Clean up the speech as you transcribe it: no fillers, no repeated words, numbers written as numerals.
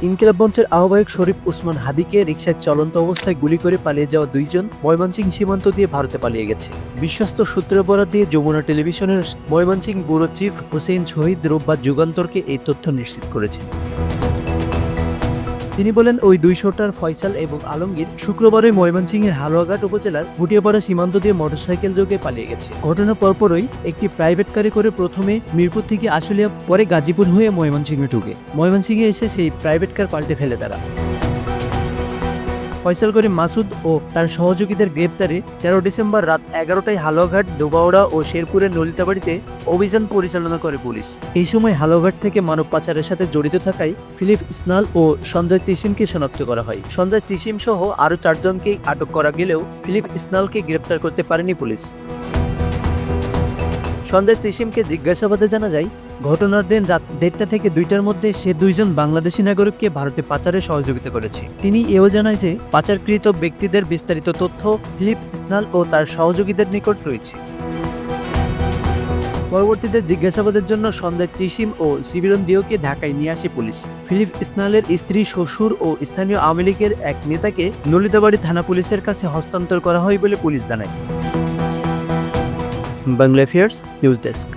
ইনকিলাব মঞ্চের আহ্বায়ক শরীফ উসমান হাদিকে রিকশায় চলন্ত অবস্থায় গুলি করে পালিয়ে যাওয়া দুইজন ময়মনসিংহ সীমান্ত দিয়ে ভারতে পালিয়ে গেছে। বিশ্বস্ত সূত্রের বরাত দিয়ে যমুনা টেলিভিশনের ময়মনসিংহ ব্যুরো চিফ হুসেইন শহীদ রোববার যুগান্তরকে এই তথ্য নিশ্চিত করেছেন। তিনি বলেন, ওই দুই শোটার ফয়সাল এবং আলমগীর শুক্রবারে ময়মনসিংহের হালুয়াঘাট উপজেলার ভুটিয়াপাড়া সীমান্ত দিয়ে মোটরসাইকেল যোগে পালিয়ে গেছে। ঘটনার পরপরই একটি প্রাইভেট কারে করে প্রথমে মিরপুর থেকে আশুলিয়া, পরে গাজীপুর হয়ে ময়মনসিংহে ঢুকে ময়মনসিংহে এসে সেই প্রাইভেট কার পাল্টে ফেলে তারা। ফয়সাল করিম মাসুদ ও তার সহযোগীদের গ্রেপ্তারে 13 ডিসেম্বর রাত 11টায় হালুয়াঘাট, দুবাউড়া ও শেরপুরের নলিতাবাড়িতে অভিযান পরিচালনা করে পুলিশ। এই সময় হালুয়াঘাট থেকে মানব পাচারের সাথে জড়িত থাকায় ফিলিপ ইসনাল ও সঞ্জয় চিশিমকে শনাক্ত করা হয়। সঞ্জয় চিশিম সহ আরও 4 জনকে আটক করা গেলেও ফিলিপ ইসনালকে গ্রেপ্তার করতে পারেনি পুলিশ। সঞ্জয় চিশিমকে জিজ্ঞাসাবাদে জানা যায়, ঘটনার দিন রাত 1:30 থেকে 2টার মধ্যে সে দুইজন বাংলাদেশি নাগরিককে ভারতে পাচারে সহযোগিতা করেছে। তিনি এও জানায় যে পাচারকৃত ব্যক্তিদের বিস্তারিত তথ্য ফিলিপ ইসনাল ও তার সহযোগীদের নিকট রয়েছে। পরবর্তীতে জিজ্ঞাসাবাদের জন্য সঞ্জয় চিশিম ও শিবিরন দিওকে ঢাকায় নিয়ে আসে পুলিশ। ফিলিপ ইসনালের স্ত্রী, শ্বশুর ও স্থানীয় আওয়ামী লীগের এক নেতাকে নলিতাবাড়ি থানা পুলিশের কাছে হস্তান্তর করা হয় বলে পুলিশ জানায়। Bangla affairs news desk.